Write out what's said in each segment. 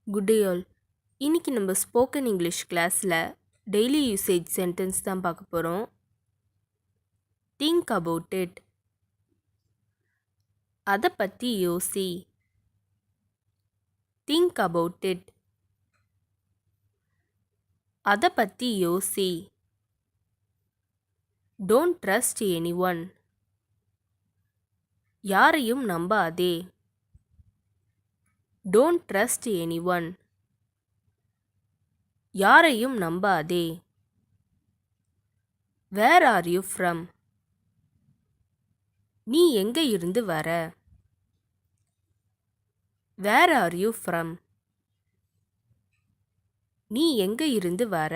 Good day ஆல். இன்னைக்கு நம்ம ஸ்போக்கன் இங்கிலீஷ் கிளாஸில் டெய்லி யூசேஜ் சென்டென்ஸ் தான் பார்க்க போகிறோம். Think about it. அதை பற்றி யோசி. Think about it. அதை பற்றி யோசி. Don't trust anyone. யாரையும் நம்பாதே. Don't trust anyone. யாரையும் நம்பாதே. Where are you from. நீ எங்கே இருந்து வர. Where are you from. நீ எங்கே இருந்து வர.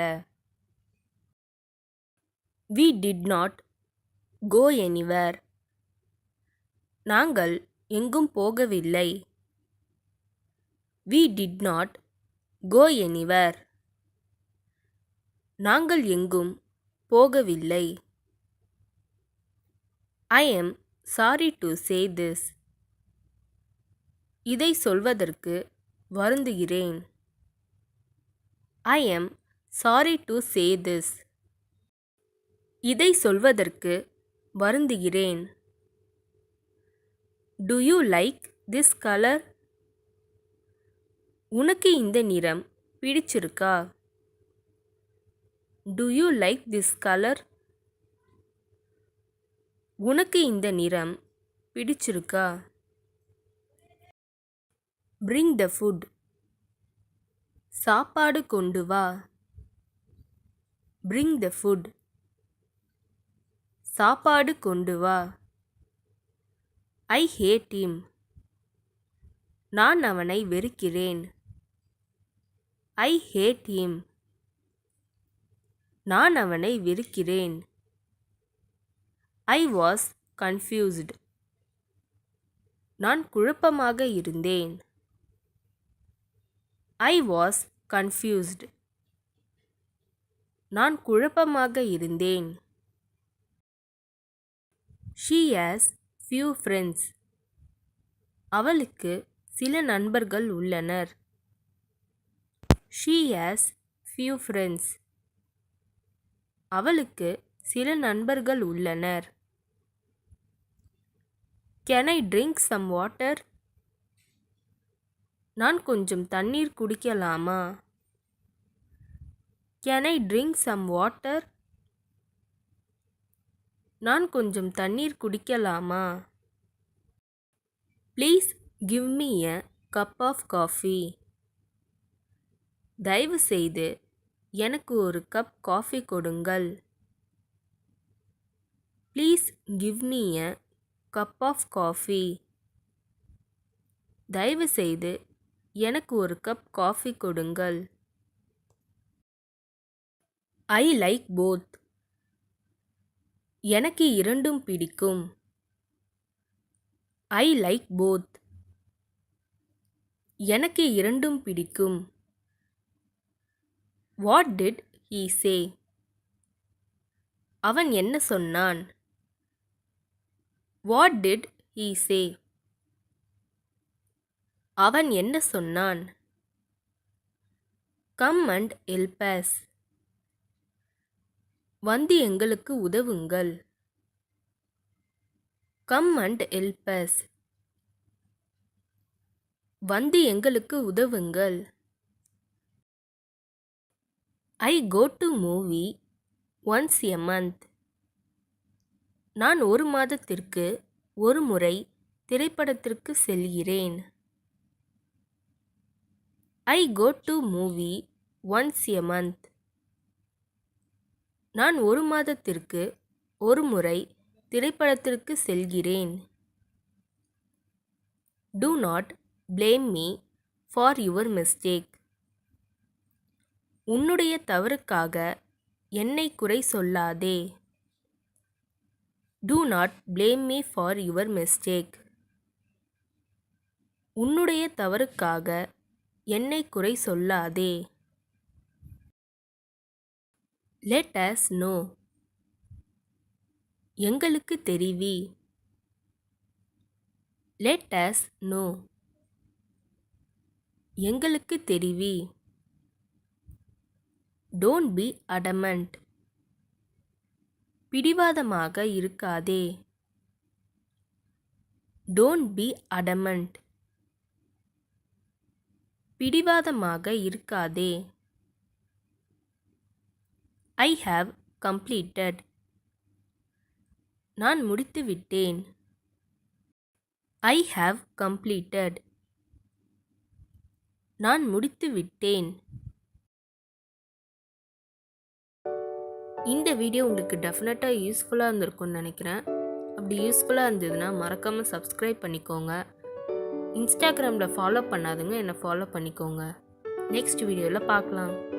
We did not go anywhere. நாங்கள் எங்கும் போகவில்லை. We did not go anywhere. நாங்கள் எங்கும் போகவில்லை. I am sorry to say this. இதை சொல்வதற்கு வருந்துகிறேன். I am sorry to say this. இதை சொல்வதற்கு வருந்துகிறேன். Do you like this color? உனக்கு இந்த நிறம் பிடிச்சிருக்கா? Do you like this color? உனக்கு இந்த நிறம் பிடிச்சிருக்கா? Bring the food. சாப்பாடு கொண்டு வா. Bring the food. சாப்பாடு கொண்டு வா. I hate him. நான் அவனை வெறுக்கிறேன். I hate him. நான் அவனை வெறுக்கிறேன். I was confused. நான் குழப்பமாக இருந்தேன். I was confused. நான் குழப்பமாக இருந்தேன். She has few friends. அவளுக்கு சில நண்பர்கள் உள்ளனர். She has few friends. அவளுக்கு சில நண்பர்கள் உள்ளனர். Can I drink some water? நான் கொஞ்சம் தண்ணீர் குடிக்கலாமா? Can I drink some water? நான் கொஞ்சம் தண்ணீர் குடிக்கலாமா? Please give me a cup of coffee. தயவு செய்து எனக்கு ஒரு கப் காஃபி கொடுங்கள். Please give me a cup of coffee. தயவு செய்து எனக்கு ஒரு கப் காஃபி கொடுங்கள். I like both. எனக்கு இரண்டும் பிடிக்கும். I like both. எனக்கு இரண்டும் பிடிக்கும். What did he say? அவன் என்ன சொன்னான்? What did he say? அவன் என்ன சொன்னான்? Come and help us. வந்து எங்களுக்கு உதவுங்கள். Come and help us. வந்து எங்களுக்கு உதவுங்கள். I go to movie once a month. நான் ஒரு மாதத்திற்கு ஒரு முறை திரைப்படத்திற்கு செல்கிறேன். I go to movie once a month. நான் ஒரு மாதத்திற்கு ஒரு முறை திரைப்படத்திற்கு செல்கிறேன். Do not blame me for your mistake. உன்னுடைய தவறுக்காக என்னை குறை சொல்லாதே. Do not blame me for your mistake. உன்னுடைய தவறுக்காக என்னை குறை சொல்லாதே. Let us know. எங்களுக்கு தெரிவி. Let us know. எங்களுக்கு தெரிவி. Don't be adamant. பிடிவாதமாக இருக்காதே. Don't be adamant. பிடிவாதமாக இருக்காதே. I have completed. நான் முடித்துவிட்டேன். I have completed. நான் முடித்துவிட்டேன். இந்த வீடியோ உங்களுக்கு டெஃபினட்டாக யூஸ்ஃபுல்லாக இருந்திருக்கும்னு நினைக்கிறேன். அப்படி யூஸ்ஃபுல்லாக இருந்ததுன்னா மறக்காமல் சப்ஸ்கிரைப் பண்ணிக்கோங்க. இன்ஸ்டாகிராமில் ஃபாலோ பண்ணாதுங்க, என்னை ஃபாலோ பண்ணிக்கோங்க. நெக்ஸ்ட் வீடியோவில் பார்க்கலாம்.